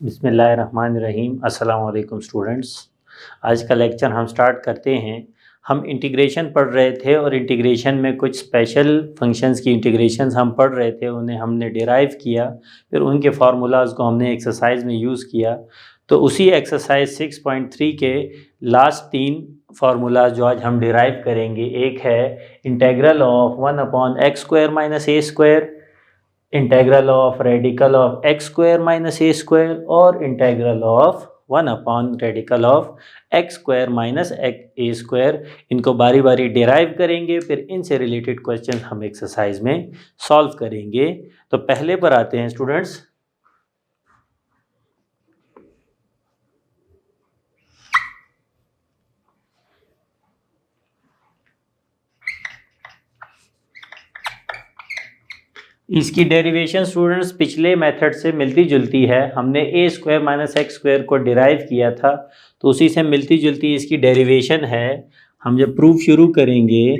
बिस्मिल्लाहिर्रहमानिर्रहीम। अस्सलाम वालेकुम स्टूडेंट्स। आज का लेक्चर हम स्टार्ट करते हैं। हम इंटीग्रेशन पढ़ रहे थे और इंटीग्रेशन में कुछ स्पेशल फंक्शंस की इंटीग्रेशंस हम पढ़ रहे थे, उन्हें हमने डिराइव किया, फिर उनके फार्मूलाज को हमने एक्सरसाइज में यूज़ किया। तो उसी एक्सरसाइज 6.3 के लास्ट 3 फार्मूलाज जो आज हम डिराइव करेंगे, एक है integral of 1/x² - a², integral of radical of x square minus a square और इंटेग्रल ऑफ 1/रेडिकल of x square minus a square. इनको बारी बारी डिराइव करेंगे, फिर इनसे रिलेटेड क्वेश्चन हम एक्सरसाइज में सॉल्व करेंगे। तो पहले पर आते हैं स्टूडेंट्स। इसकी डेरिवेशन स्टूडेंट्स पिछले मेथड से मिलती जुलती है। हमने a² - x² को डिराइव किया था, तो उसी से मिलती जुलती इसकी डेरिवेशन है। हम जब प्रूफ शुरू करेंगे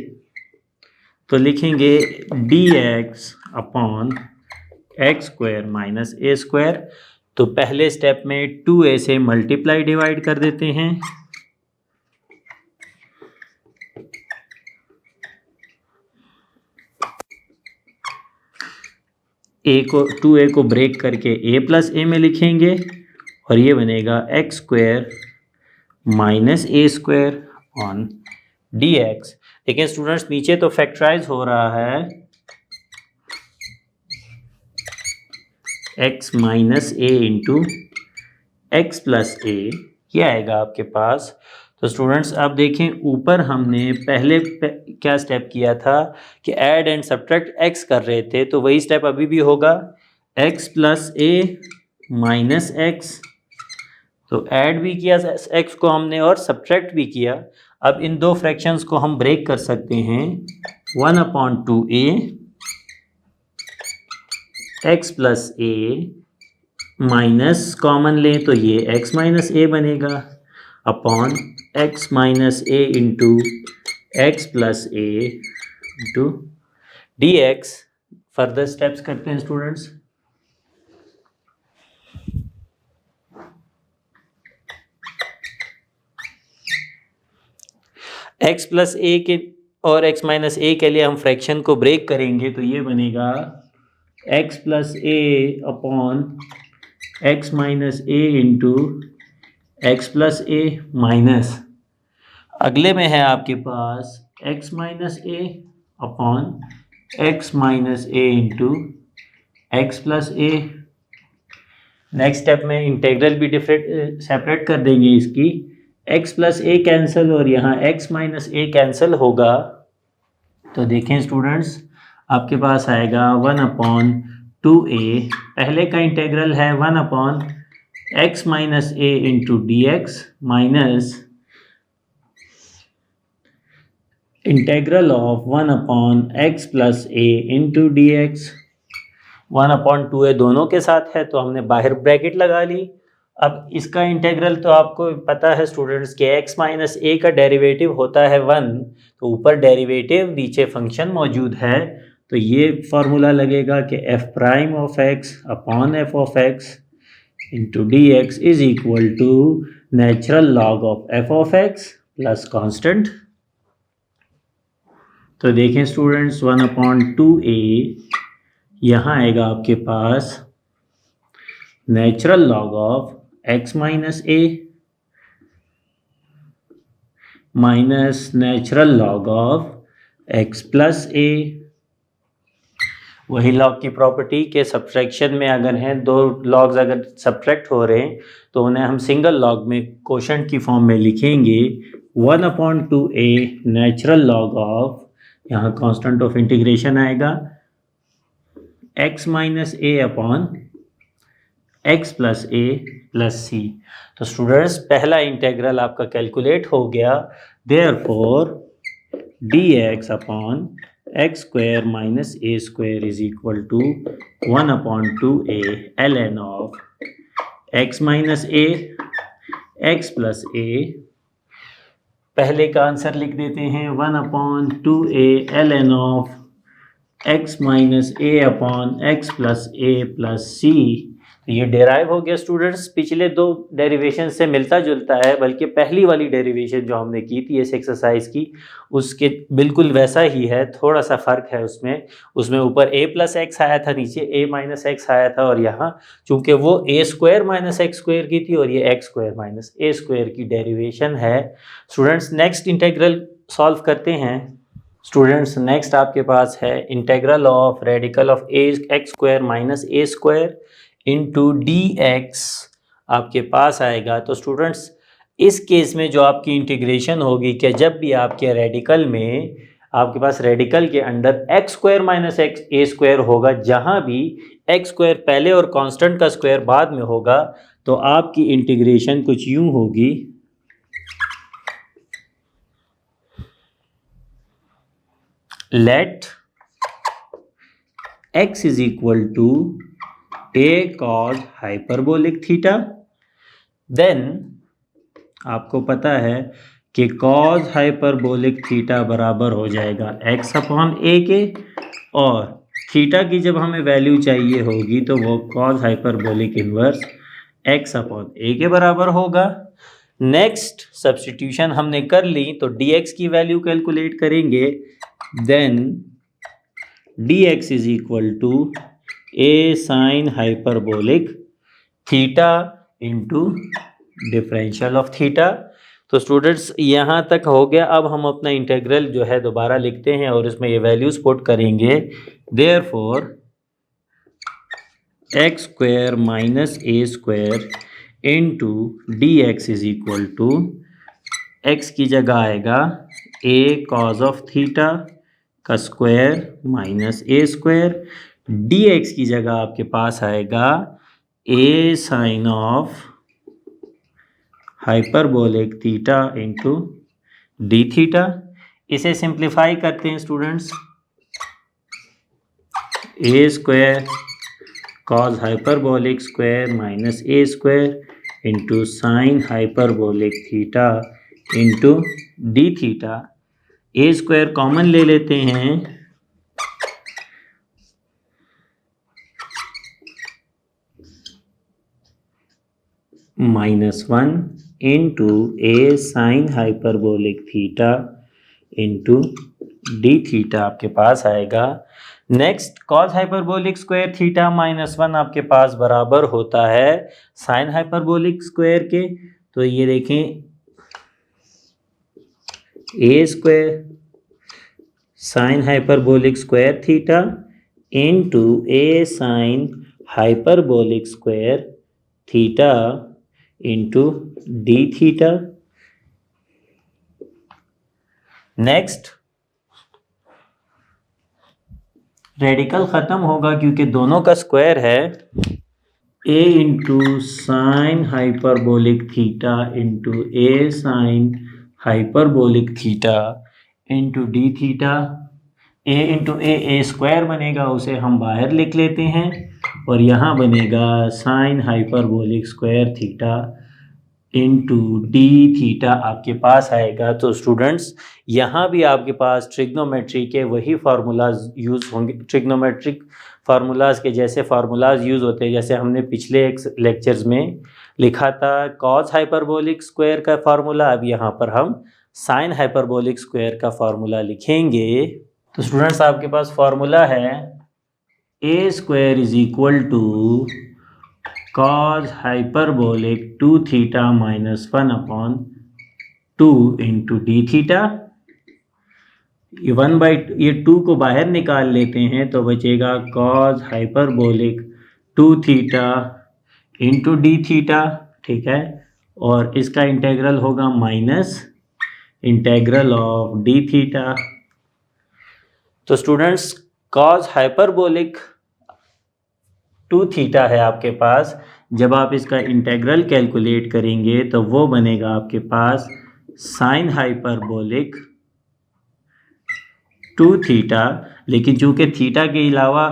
तो लिखेंगे dx अपॉन x² - a²। तो पहले स्टेप में 2a से मल्टीप्लाई डिवाइड कर देते हैं, a को ब्रेक करके a प्लस a में लिखेंगे और ये बनेगा x² minus a² on dx। देखिए स्टूडेंट्स, नीचे तो फैक्टराइज हो रहा है x minus a into x plus a, ये आएगा आपके पास। तो स्टूडेंट्स आप देखें, ऊपर हमने पहले क्या स्टेप किया था कि ऐड एंड सब्ट्रैक्ट x कर रहे थे, तो वही स्टेप अभी भी होगा, x plus a minus x। तो ऐड भी किया x को हमने और सब्ट्रैक्ट भी किया। अब इन दो फ्रैक्शंस को हम ब्रेक कर सकते हैं, 1/2a x plus a minus common लें तो ये x माइनस a बनेगा, upon x minus a into x plus a into dx। Further steps करते हैं स्टूडेंट्स। x प्लस a के और x माइनस a के लिए हम फ्रैक्शन को ब्रेक करेंगे, तो ये बनेगा x plus a upon x minus a into x plus a minus, अगले में है आपके पास x minus a upon x minus a into x plus a। Next step में इंटेग्रल भी डिफरेंट सेपरेट कर देंगे इसकी, x प्लस a कैंसिल और यहाँ x माइनस a कैंसिल होगा। तो देखें स्टूडेंट्स, आपके पास आएगा 1/2a, पहले का इंटेग्रल है 1/x minus a into dx minus integral of 1/x plus a into dx। 1/2a दोनों के साथ है, तो हमने बाहर ब्रैकेट लगा ली। अब इसका इंटेग्रल तो आपको पता है स्टूडेंट्स कि x माइनस a का डेरिवेटिव होता है 1, तो ऊपर डेरिवेटिव नीचे फंक्शन मौजूद है, तो ये फार्मूला लगेगा कि f prime of x upon f of x into dx is equal to natural log of f of x plus constant. तो देखें स्टूडेंट्स, 1/2a यहाँ आएगा आपके पास natural log of x minus a minus natural log of x plus a। वही log की property के subtraction में अगर हैं दो लॉग्स अगर सब्ट्रैक्ट हो रहे हैं, तो उन्हें हम सिंगल लॉग में कोशेंट की फॉर्म में लिखेंगे, 1/2a नेचुरल लॉग ऑफ, यहाँ कांस्टेंट ऑफ इंटीग्रेशन आएगा x minus a upon x plus a plus c। तो स्टूडेंट्स, पहला इंटेग्रल आपका कैलकुलेट हो गया। Therefore dx upon x² minus a² is equal to 1/2a ln of x minus a x plus a। पहले का answer लिख देते हैं, 1/2a ln of x minus a upon x plus a plus c तो ये derive हो गया students, पिछले दो डेरिवेशन से मिलता जुलता है, बल्कि पहली वाली डेरिवेशन जो हमने की थी इस एक्सरसाइज की उसके बिल्कुल वैसा ही है, थोड़ा सा फ़र्क है उसमें। उसमें ऊपर a प्लस एक्स आया था, नीचे a माइनस एक्स आया था, और यहाँ चूंकि वो a square minus x square की थी और ये x square minus a square की डेरिवेशन है। स्टूडेंट्स नेक्स्ट इंटेग्रल सॉल्व करते हैं। स्टूडेंट्स नेक्स्ट आपके पास है integral of radical of a x square minus a square into d x आपके पास आएगा। तो स्टूडेंट्स इस केस में जो आपकी इंटीग्रेशन होगी कि जब भी आपके रेडिकल में आपके पास रेडिकल के अंदर एक्स स्क्वायर माइनस एक्स ए स्क्वायर होगा, जहां भी एक्स स्क्वायर पहले और कांस्टेंट का स्क्वायर बाद में होगा, तो आपकी इंटीग्रेशन कुछ यूं होगी, let x is equal to a cos hyperbolic theta. Then आपको पता है कि cos हाइपरबोलिक थीटा बराबर हो जाएगा x अपॉन a के, और थीटा की जब हमें वैल्यू चाहिए होगी तो वो cos hyperbolic inverse x upon a के बराबर होगा। नेक्स्ट सब्स्टिट्यूशन हमने कर ली, तो dx की वैल्यू कैलकुलेट करेंगे। Then dx is equal to a sine hyperbolic theta into differential of theta. तो स्टूडेंट्स यहाँ तक हो गया। अब हम अपना इंटीग्रल जो है दोबारा लिखते हैं और इसमें ये वैल्यूज पुट करेंगे। Therefore x square minus a square into d x is equal to, x की जगह आएगा a कॉज ऑफ थीटा का square minus a square, d x की जगह आपके पास आएगा a sine of hyperbolic theta into d theta. इसे सिंप्लीफाई करते हैं students, a square cos hyperbolic square minus a square into sine hyperbolic theta into d theta. A square common ले लेते हैं, -1 into a sine hyperbolic theta into d theta आपके पास आएगा। Next cos hyperbolic square theta -1 आपके पास बराबर होता है साइन हाइपरबोलिक स्क्वायर के। तो ये देखें, a square sine hyperbolic square theta into a sine hyperbolic square theta into d theta. Next radical खत्म होगा क्योंकि दोनों का स्क्वायर है, a into sine hyperbolic theta into a sine hyperbolic theta into d theta. a into a square बनेगा, उसे हम बाहर लिख लेते हैं, और यहाँ बनेगा sign hyperbolic square theta into d theta आपके पास आएगा। तो स्टूडेंट्स यहाँ भी आपके पास ट्रिग्नोमेट्री के वही फार्मूलाज यूज़ होंगे, ट्रिग्नोमेट्रिक फार्मूलाज के जैसे फार्मूलाज यूज़ होते हैं जैसे हमने पिछले एक लेक्चर्स में लिखा था कॉस हाइपरबोलिक स्क्वायर का फार्मूला। अब यहाँ पर हम साइन हाइपरबोलिक स्क्वायर का फार्मूला लिखेंगे। तो स्टूडेंट्स आपके पास फार्मूला है a square is equal to cos hyperbolic 2 theta -1 upon 2 into d theta. ये 2 को बाहर निकाल लेते हैं तो बचेगा cos hyperbolic 2 theta into d theta, ठीक है। और इसका इंटेग्रल होगा minus integral of d theta. तो स्टूडेंट्स कॉस हाइपरबोलिक 2 थीटा है आपके पास, जब आप इसका इंटेग्रल कैलकुलेट करेंगे तो वो बनेगा आपके पास साइन हाइपरबोलिक 2 थीटा। लेकिन चूंकि थीटा के अलावा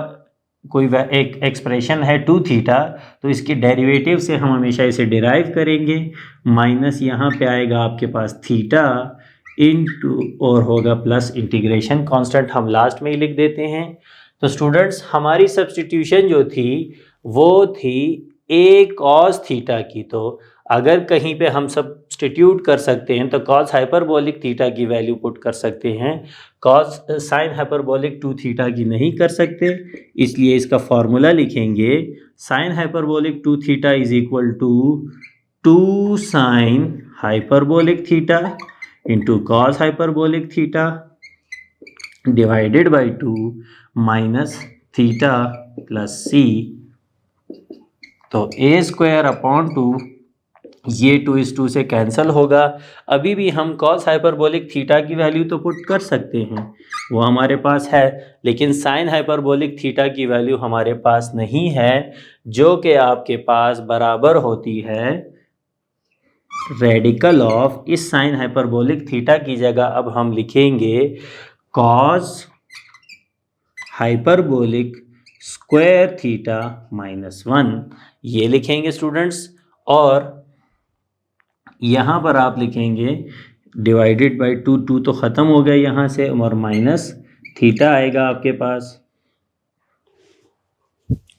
कोई एक एक्सप्रेशन है 2 थीटा, तो इसके डेरिवेटिव से हम हमेशा इसे डिराइव करेंगे। माइनस यहाँ पे आएगा आपके पास थीटा इनटू और होगा प्लस इंटीग्रेशन कांस्टेंट हम लास्ट में ही लिख देते हैं। तो स्टूडेंट्स हमारी सब्स्टिट्यूशन जो थी वो थी ए कॉस थीटा की, तो अगर कहीं पे हम सब्स्टिट्यूट कर सकते हैं तो कॉस हाइपरबोलिक थीटा की वैल्यू पुट कर सकते हैं, कॉस साइन हाइपरबोलिक 2 थीटा की नहीं कर सकते। इसलिए इसका फॉर्मूला लिखेंगे, sine hyperbolic 2 theta is equal to 2 sine hyperbolic theta into cos hyperbolic theta divided by 2 minus theta plus c. तो ए स्क्वायर अपॉन 2, ये 2 इस 2 से कैंसिल होगा। अभी भी हम कॉस हाइपरबोलिक थीटा की वैल्यू तो पुट कर सकते हैं, वो हमारे पास है, लेकिन साइन हाइपरबोलिक थीटा की वैल्यू हमारे पास नहीं है, जो कि आपके पास बराबर होती है रेडिकल ऑफ, इस साइन हाइपरबोलिक थीटा की जगह अब हम लिखेंगे कॉस हाइपरबोलिक स्क्वायर थीटा -1, ये लिखेंगे स्टूडेंट्स। और यहाँ पर आप लिखेंगे डिवाइडेड बाई 2, 2 तो ख़त्म हो गया यहाँ से, और माइनस थीटा आएगा आपके पास।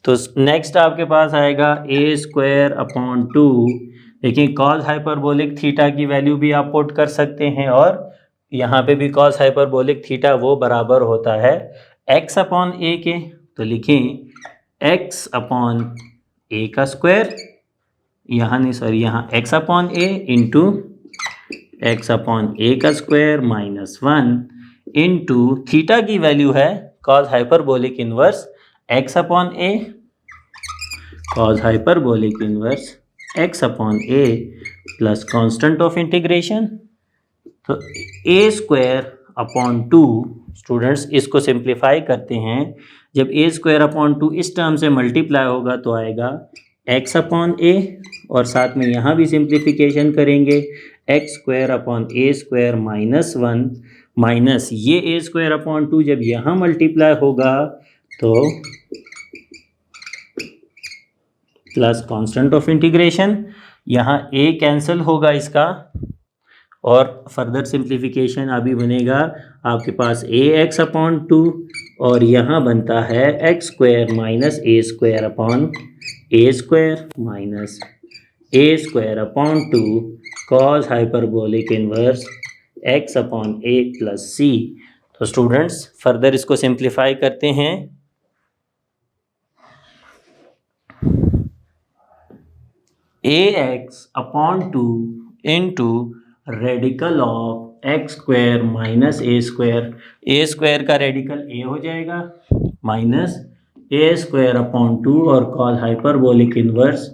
तो नेक्स्ट आपके पास आएगा ए स्क्वायर अपॉन 2। देखिए कॉस हाइपरबोलिक थीटा की वैल्यू भी आप पुट कर सकते हैं, और यहाँ पे भी कॉस हाइपरबोलिक थीटा वो बराबर होता है एक्स अपॉन ए के। तो लिखें एक्स अपॉन ए का स्क्वायर, यहाँ नहीं सॉरी, यहाँ एक्स अपॉन ए इंटू एक्स अपॉन ए का स्क्वायर -1 इंटू थीटा की वैल्यू है cos hyperbolic inverse x upon A, cos hyperbolic inverse x upon a plus constant of integration. तो ए स्क्वायर अपॉन 2, स्टूडेंट्स इसको simplify करते हैं, जब ए square upon 2 इस term से मल्टीप्लाई होगा तो आएगा एक्स अपॉन ए, और साथ में यहाँ भी सिंप्लीफिकेशन करेंगे x square upon a square -1 minus ये ए स्क्वायर अपॉन 2 जब यहाँ मल्टीप्लाई होगा तो प्लस कांस्टेंट ऑफ इंटीग्रेशन, यहाँ ए कैंसिल होगा इसका, और फर्दर सिंप्लीफिकेशन अभी बनेगा आपके पास ए एक्स अपॉन 2, और यहाँ बनता है x square minus a square upon a square minus a square upon 2 cos hyperbolic inverse x upon a plus c. तो स्टूडेंट्स फर्दर इसको सिंप्लीफाई करते हैं, a x upon 2 into radical of x square minus a square का radical a हो जाएगा minus a square upon 2 और cos hyperbolic inverse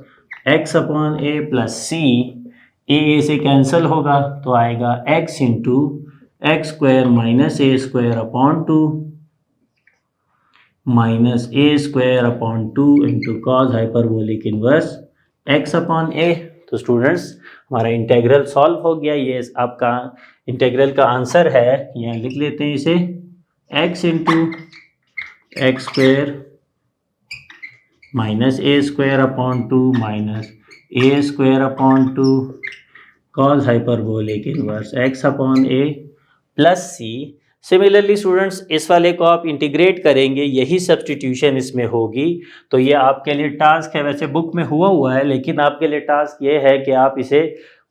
x upon a plus c, a से cancel होगा तो आएगा x into x square minus a square upon 2 minus a square upon 2 into cos hyperbolic inverse x upon a. तो students हमारा integral solve हो गया, ये आपका इंटेग्रल का आंसर है, यहाँ लिख लेते हैं इसे x into x square minus a square upon 2 minus a square upon 2 cos hyperbolic inverse x upon a plus c. Similarly students इस वाले को आप इंटीग्रेट करेंगे, यही सब्स्टिट्यूशन इसमें होगी, तो ये आपके लिए टास्क है, वैसे बुक में हुआ है, लेकिन आपके लिए टास्क ये है कि आप इसे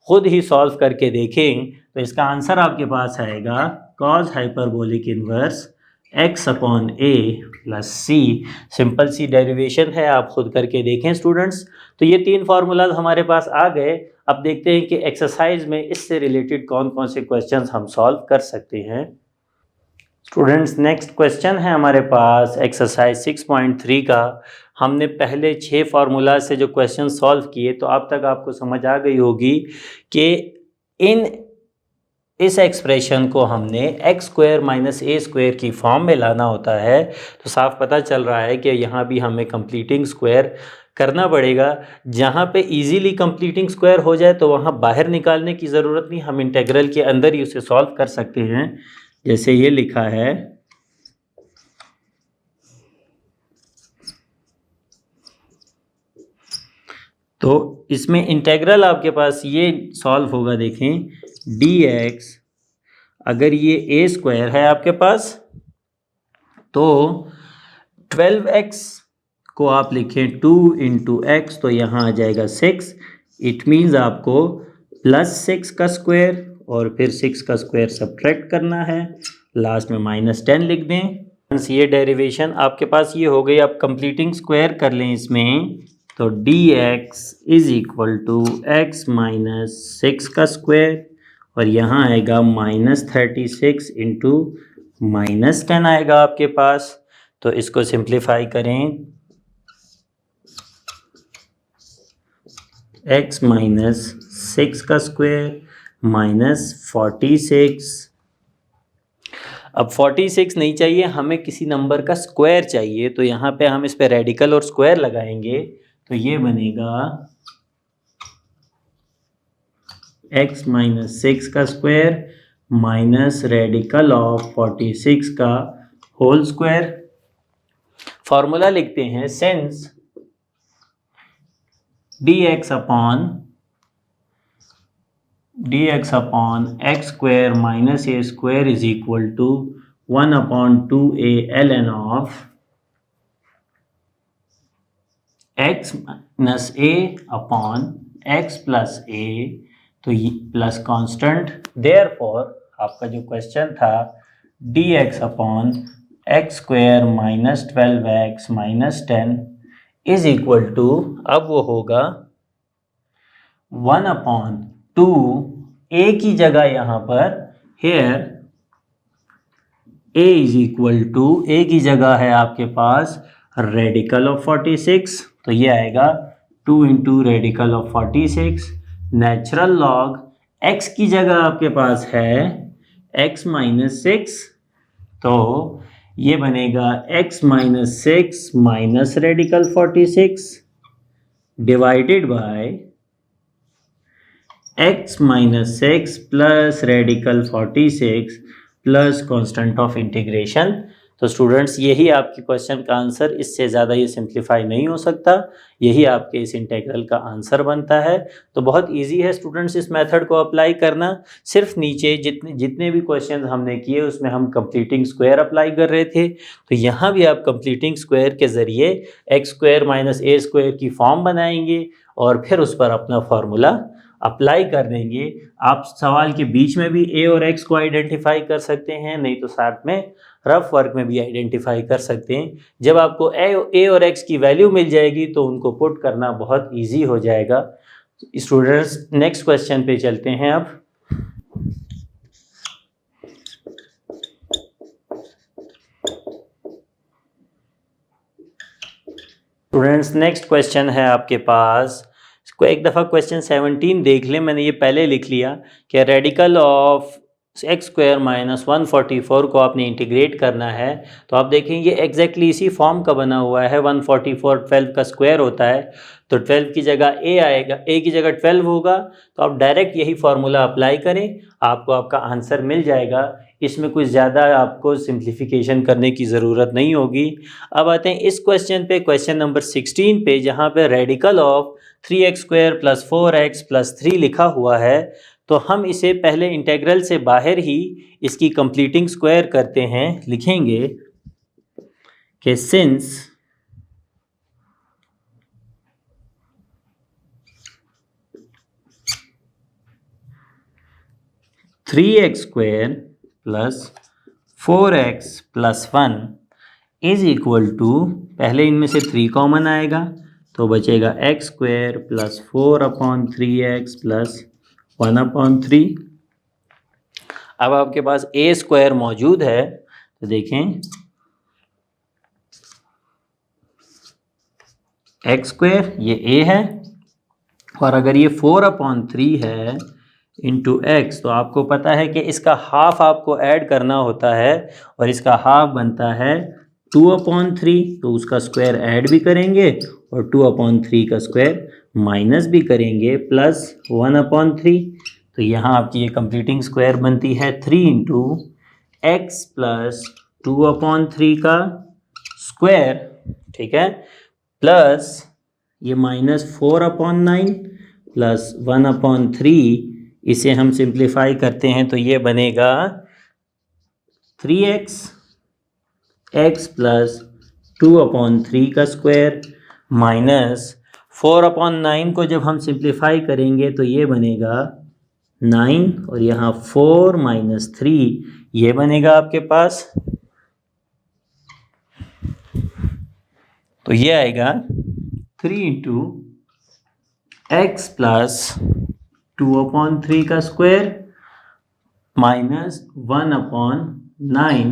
खुद ही सॉल्व करके देखें। तो इसका आंसर आपके पास आएगा cos hyperbolic inverse x upon a plus c. Simple सी डेरिवेशन है, आप खुद करके देखें स्टूडेंट्स। तो ये 3 फार्मूलाज हमारे पास आ गए। अब देखते हैं कि एक्सरसाइज में इससे रिलेटेड कौन कौन से क्वेश्चंस हम सॉल्व कर सकते हैं। स्टूडेंट्स नेक्स्ट क्वेश्चन है हमारे पास एक्सरसाइज 6.3 का। हमने पहले 6 फार्मूला से जो क्वेश्चन सॉल्व किए, तो अब तक आपको समझ आ गई होगी कि इस एक्सप्रेशन को हमने x square minus a square की फॉर्म में लाना होता है। तो साफ पता चल रहा है कि यहाँ भी हमें कंप्लीटिंग स्क्वायर करना पड़ेगा। जहाँ पे इजीली कंप्लीटिंग स्क्वायर हो जाए तो वहाँ बाहर निकालने की ज़रूरत नहीं, हम इंटेग्रल के अंदर ही उसे सॉल्व कर सकते हैं। जैसे ये लिखा है, तो इसमें इंटेग्रल आपके पास ये सॉल्व होगा। देखें dx, अगर ये ए स्क्वायर है आपके पास तो 12x को आप लिखें 2 इंटू एक्स तो यहाँ आ जाएगा 6। इट मीन्स आपको +6 का स्क्वायर और फिर 6 का स्क्वायर सब्ट्रैक्ट करना है, लास्ट में -10 लिख दें। ये डेरिवेशन आपके पास ये हो गई। अब कंप्लीटिंग स्क्वायर कर लें इसमें, तो dx is equal to x minus 6 का स्क्वायर और यहाँ आएगा -36 इंटू -10 आएगा आपके पास। तो इसको सिंप्लीफाई करें, x माइनस 6 का स्क्वायर -46। अब 46 नहीं चाहिए हमें, किसी नंबर का स्क्वायर चाहिए, तो यहाँ पे हम इस पे रेडिकल और स्क्वायर लगाएंगे तो ये बनेगा x माइनस 6 का स्क्वायर माइनस रेडिकल ऑफ 46 का होल स्क्वायर। फॉर्मूला लिखते हैं, since dx upon x square minus a square is equal to 1/2a ln of x minus a upon x plus a, तो ये प्लस कांस्टेंट। देयरफॉर आपका जो question था dx upon x square minus 12x minus 10 is equal to, अब वो होगा 1/2 a की जगह यहाँ पर here a is equal to, a की जगह है आपके पास रेडिकल ऑफ 46, तो ये आएगा 2 into radical of 46 natural log x की जगह आपके पास है x माइनस 6, तो ये बनेगा x minus 6 minus radical 46 divided by x minus 6 plus radical 46 plus constant of integration. तो स्टूडेंट्स यही आपके क्वेश्चन का आंसर, इससे ज़्यादा ये सिंप्लीफाई नहीं हो सकता, यही आपके इस इंटीग्रल का आंसर बनता है। तो बहुत इजी है स्टूडेंट्स इस मेथड को अप्लाई करना। सिर्फ नीचे जितने भी क्वेश्चन हमने किए उसमें हम कंप्लीटिंग स्क्वायर अप्लाई कर रहे थे, तो यहाँ भी आप कंप्लीटिंग स्क्वायर के ज़रिए x square minus a square की फॉर्म बनाएंगे और फिर उस पर अपना फॉर्मूला अप्लाई कर देंगे। आप सवाल के बीच में भी a और x को आइडेंटिफाई कर सकते हैं, नहीं तो साथ में रफ वर्क में भी आइडेंटिफाई कर सकते हैं। जब आपको a और x की वैल्यू मिल जाएगी तो उनको पुट करना बहुत इजी हो जाएगा। स्टूडेंट्स नेक्स्ट क्वेश्चन पे चलते हैं। अब स्टूडेंट्स नेक्स्ट क्वेश्चन है आपके पास, इसको एक दफ़ा क्वेश्चन 17 देख लें, मैंने ये पहले लिख लिया कि radical of x square minus 144 को आपने इंटीग्रेट करना है। तो आप देखें ये एग्जैक्टली इसी फॉर्म का बना हुआ है। 144 12 का स्क्वायर होता है, तो 12 की जगह a आएगा, a की जगह 12 होगा, तो आप डायरेक्ट यही फार्मूला अप्लाई करें, आपको आपका आंसर मिल जाएगा। इसमें कुछ ज़्यादा आपको सिंप्लीफिकेशन करने की ज़रूरत नहीं होगी। अब आते हैं इस क्वेश्चन पे, क्वेश्चन नंबर 16 पे, जहाँ पे radical of 3x square plus 4x plus 3 लिखा हुआ है। तो हम इसे पहले इंटीग्रल से बाहर ही इसकी कंप्लीटिंग स्क्वायर करते हैं। लिखेंगे कि since three x square plus 4x plus 1 is equal to, पहले इनमें से 3 कॉमन आएगा तो बचेगा x square plus 4/3x plus 1/3। अब आपके पास a स्क्वायर मौजूद है, तो देखें एक्स स्क्वायर ये a है, और अगर ये 4/3 है इंटू एक्स, तो आपको पता है कि इसका हाफ आपको ऐड करना होता है और इसका हाफ बनता है 2/3, तो उसका स्क्वायर ऐड भी करेंगे और 2/3 का स्क्वायर माइनस भी करेंगे प्लस 1/3। तो यहाँ आपकी ये कंप्लीटिंग स्क्वायर बनती है 3 इंटू एक्स प्लस 2/3 का स्क्वायर, ठीक है, प्लस ये -4/9 प्लस 1/3। इसे हम सिंप्लीफाई करते हैं तो ये बनेगा 3x x प्लस 2/3 का स्क्वायर माइनस 4/9 को जब हम सिंप्लीफाई करेंगे तो ये बनेगा 9 और यहाँ 4 माइनस 3 ये बनेगा आपके पास, तो ये आएगा 3 इंटू एक्स प्लस 2/3 का स्क्वायर माइनस 1/9,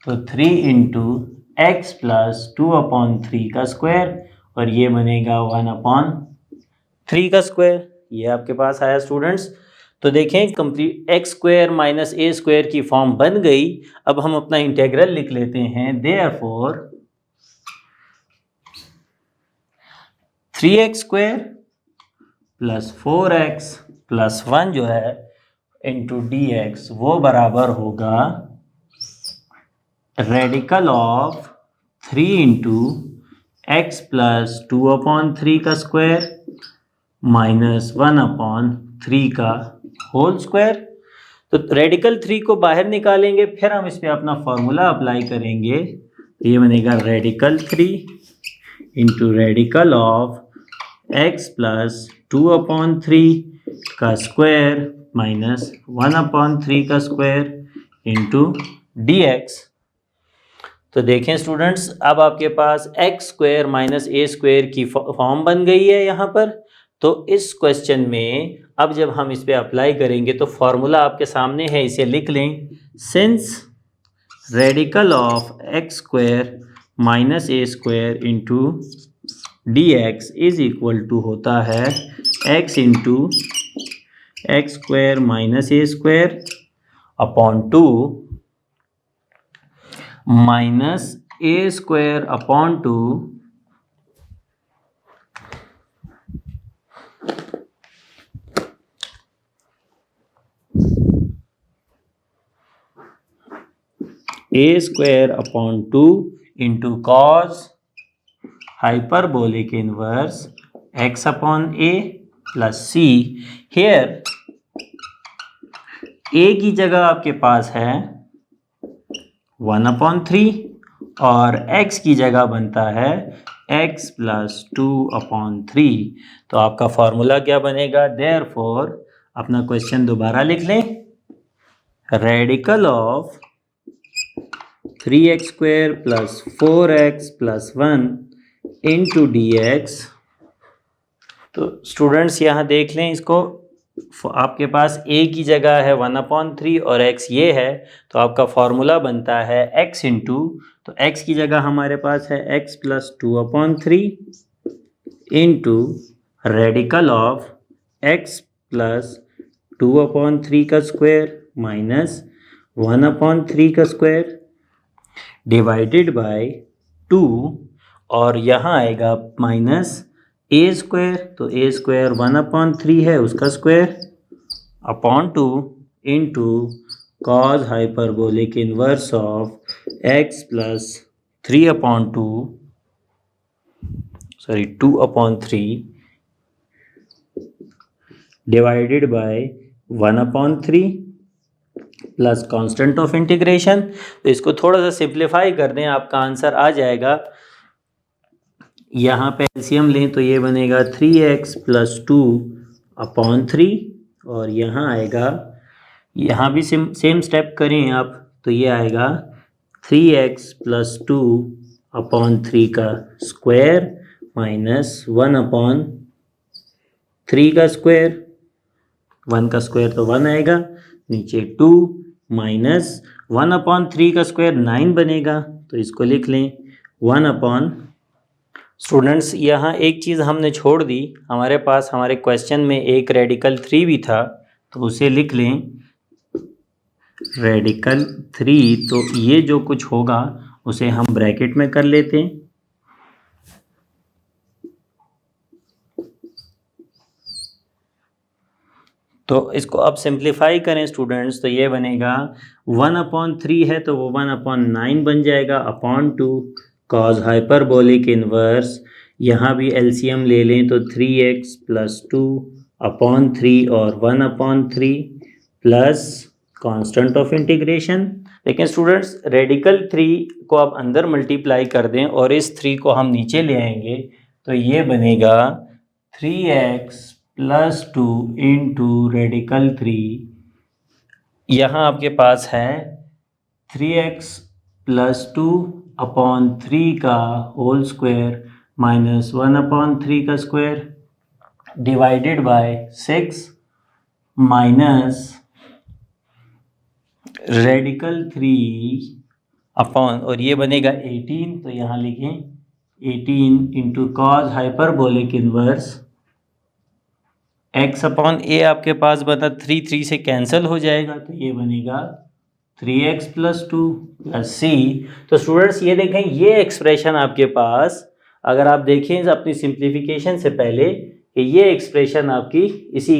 तो 3 इंटू एक्स प्लस 2/3 का स्क्वायर और ये बनेगा 1/3 का स्क्वायर। ये आपके पास आया स्टूडेंट्स। तो देखें complete x square minus a square की फॉर्म बन गई। अब हम अपना इंटीग्रल लिख लेते हैं। Therefore 3x square plus 4x plus 1 जो है इंटू dx वो बराबर होगा radical of 3 into x plus 2/3 का स्क्वायर माइनस 1/3 का होल स्क्वायर। तो रेडिकल 3 को बाहर निकालेंगे, फिर हम इस पे अपना फॉर्मूला अप्लाई करेंगे। तो ये बनेगा radical 3 into radical of x plus 2/3 का स्क्वायर माइनस 1/3 का स्क्वायर इंटू dx। तो देखें स्टूडेंट्स, अब आपके पास x square minus a square की फॉर्म बन गई है यहाँ पर। तो इस क्वेश्चन में अब जब हम इस पे अप्लाई करेंगे तो फॉर्मूला आपके सामने है, इसे लिख लें। Since radical of x square minus a square into dx is equal to होता है x into x square minus a square upon 2 minus a square upon 2 a square upon 2 into cos hyperbolic inverse x upon a plus c. Here a की जगह आपके पास है 1/3 और x की जगह बनता है x प्लस 2/3। तो आपका फॉर्मूला क्या बनेगा? देयरफॉर अपना क्वेश्चन दोबारा लिख लें। Radical of 3x square plus 4x plus 1 into dx। तो स्टूडेंट्स यहाँ देख लें इसको, आपके पास a की जगह है 1/3 और x ये है, तो आपका फॉर्मूला बनता है x इंटू, तो x की जगह हमारे पास है x plus 2/3 into radical of x plus 2/3 का स्क्वायर माइनस 1/3 का स्क्वायर डिवाइडेड बाय 2 और यहाँ आएगा माइनस ए स्क्वायर, तो ए स्क्वायर 1/3 है उसका square upon 2 into cos hyperbolic inverse of x plus 2/3 divided by 1/3 plus constant of integration. तो इसको थोड़ा सा सिंप्लीफाई कर दें, आपका आंसर आ जाएगा। यहाँ पे एलसीएम लें तो ये बनेगा 3x प्लस 2/3 और यहाँ आएगा, यहाँ भी सेम स्टेप करें आप, तो ये आएगा 3x प्लस 2/3 का स्क्वायर माइनस 1/3 का स्क्वायर, 1 का स्क्वायर तो 1 आएगा, नीचे 2 माइनस 1/3 का स्क्वायर 9 बनेगा, तो इसको लिख लें 1/। स्टूडेंट्स यहाँ एक चीज़ हमने छोड़ दी, हमारे पास हमारे क्वेश्चन में एक रेडिकल 3 भी था, तो उसे लिख लें रेडिकल 3। तो ये जो कुछ होगा उसे हम ब्रैकेट में कर लेते हैं। तो इसको अब सिंप्लीफाई करें स्टूडेंट्स, तो ये बनेगा 1/3 है तो वो 1/9 बन जाएगा अपॉन 2 कॉस हाइपरबोलिक इनवर्स, यहाँ भी एलसीएम ले लें तो 3x प्लस 2/3 और 1/3 प्लस कांस्टेंट ऑफ इंटीग्रेशन, लेकिन स्टूडेंट्स रेडिकल 3 को आप अंदर मल्टीप्लाई कर दें और इस 3 को हम नीचे ले आएंगे तो ये बनेगा 3x + 2 इंटू रेडिकल 3। यहाँ आपके पास है 3x + 2 अपॉन 3 का होल स्क्वायर माइनस 1/3 का square divided by 6 minus radical 3 upon, और ये बनेगा 18, तो यहाँ लिखें 18 into cos hyperbolic inverse x upon a आपके पास बना 3 से कैंसिल हो जाएगा तो ये बनेगा 3x + 2 + c। तो स्टूडेंट्स ये देखें, ये एक्सप्रेशन आपके पास अगर आप देखें अपनी सिंप्लीफिकेशन से पहले कि ये एक्सप्रेशन आपकी इसी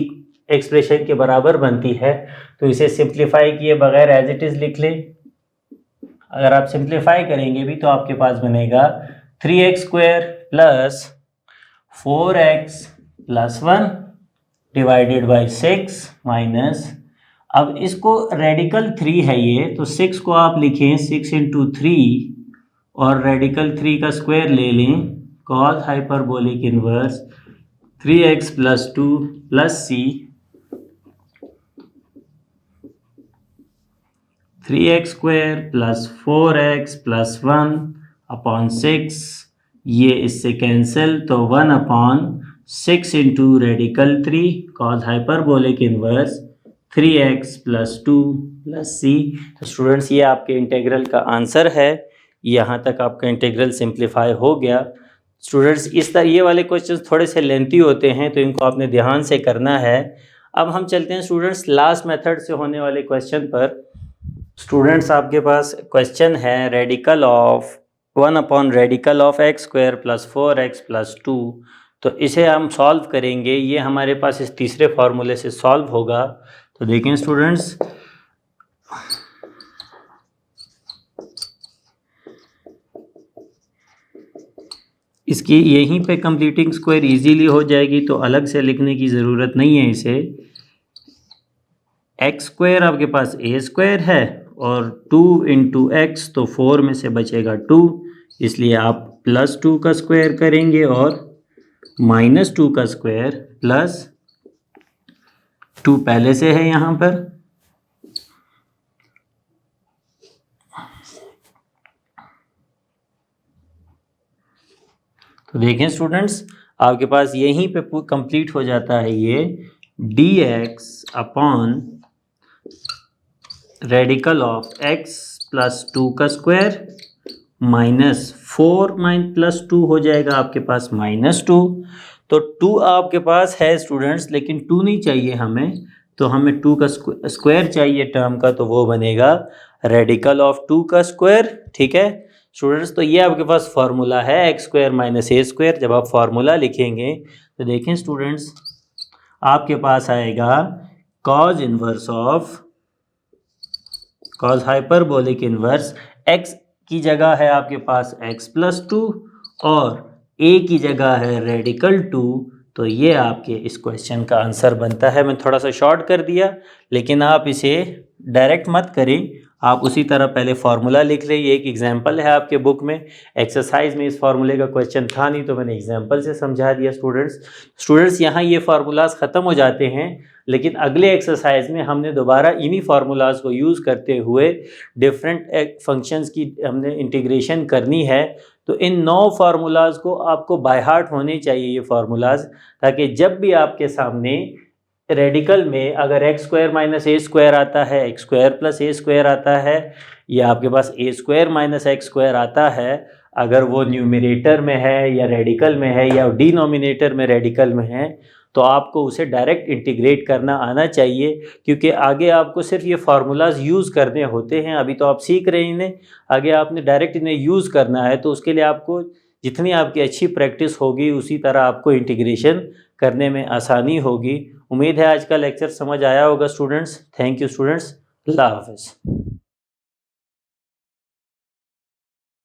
एक्सप्रेशन के बराबर बनती है, तो इसे सिंप्लीफाई किए बगैर एज इट इज़ लिख लें। अगर आप सिंप्लीफाई करेंगे भी तो आपके पास बनेगा 3x² + 4x + 1 divided by 6 minus, अब इसको रेडिकल 3 है ये, तो 6 को आप लिखें 6 इंटू 3 और रेडिकल 3 का स्क्वायर ले लें cos hyperbolic inverse 3x + 2 + c 3x² + 4x + 1 upon 6, ये इससे कैंसिल तो 1/6 into radical 3 cos hyperbolic inverse 3x + 2 + c। तो स्टूडेंट्स ये आपके इंटीग्रल का आंसर है। यहाँ तक आपका इंटीग्रल सिंप्लीफाई हो गया। स्टूडेंट्स इस तरह ये वाले क्वेश्चंस थोड़े से लेंथी होते हैं तो इनको आपने ध्यान से करना है। अब हम चलते हैं स्टूडेंट्स लास्ट मेथड से होने वाले क्वेश्चन पर। स्टूडेंट्स आपके पास क्वेश्चन है रेडिकल ऑफ 1/रेडिकल ऑफ x² + 4x + 2। तो इसे हम सॉल्व करेंगे, ये हमारे पास इस तीसरे फार्मूले से सॉल्व होगा। तो देखें स्टूडेंट्स, इसकी यहीं पे कंप्लीटिंग स्क्वायर इजीली हो जाएगी तो अलग से लिखने की ज़रूरत नहीं है इसे। x² आपके पास a² है और 2 इंटू x, तो 4 में से बचेगा 2, इसलिए आप +2 का स्क्वायर करेंगे और -2 का स्क्वायर प्लस 2 पहले से है यहाँ पर। तो देखें स्टूडेंट्स, आपके पास यहीं पे कंप्लीट हो जाता है ये dx upon radical of x + 2 का स्क्वायर -4 + 2 हो जाएगा आपके पास -2। तो 2 आपके पास है स्टूडेंट्स, लेकिन 2 नहीं चाहिए हमें, तो हमें 2 का स्क्वायर चाहिए टर्म का, तो वो बनेगा रेडिकल ऑफ 2 का स्क्वायर। ठीक है स्टूडेंट्स, तो ये आपके पास फार्मूला है x² - a²। जब आप फार्मूला लिखेंगे तो देखें स्टूडेंट्स, आपके पास आएगा cos inverse of cos hyperbolic inverse x की जगह है आपके पास x + 2 और a की जगह है रेडिकल 2। तो ये आपके इस क्वेश्चन का आंसर बनता है। मैं थोड़ा सा शॉर्ट कर दिया, लेकिन आप इसे डायरेक्ट मत करें, आप उसी तरह पहले फार्मूला लिख लें। ये एक एग्जांपल है आपके बुक में, एक्सरसाइज में इस फार्मूले का क्वेश्चन था नहीं तो मैंने एग्जांपल से समझा दिया स्टूडेंट्स यहाँ ये फार्मूलाज ख़त्म हो जाते हैं, लेकिन अगले एक्सरसाइज में हमने दोबारा इन्हीं फार्मूलाज को यूज़ करते हुए डिफरेंट फंक्शंस की हमने इंटीग्रेशन करनी है। तो इन 9 फार्मूलाज को आपको बाय हार्ट होने चाहिए ये फार्मूलाज, ताकि जब भी आपके सामने रेडिकल में अगर x² - a² आता है, x² + a² आता है, या आपके पास a² - x² आता है, अगर वो न्यूमरेटर में है या रेडिकल में है या डिनोमिनेटर में रेडिकल में है, तो आपको उसे डायरेक्ट इंटीग्रेट करना आना चाहिए, क्योंकि आगे आपको सिर्फ ये फार्मूलाज यूज़ करने होते हैं। अभी तो आप सीख रहे हैं इन्हें, आगे आपने डायरेक्ट इन्हें यूज़ करना है। तो उसके लिए आपको जितनी आपकी अच्छी प्रैक्टिस होगी उसी तरह आपको इंटीग्रेशन करने में आसानी होगी। उम्मीद है आज का लेक्चर समझ आया होगा स्टूडेंट्स। थैंक यू स्टूडेंट्स, अल्लाह हाफ़िज़।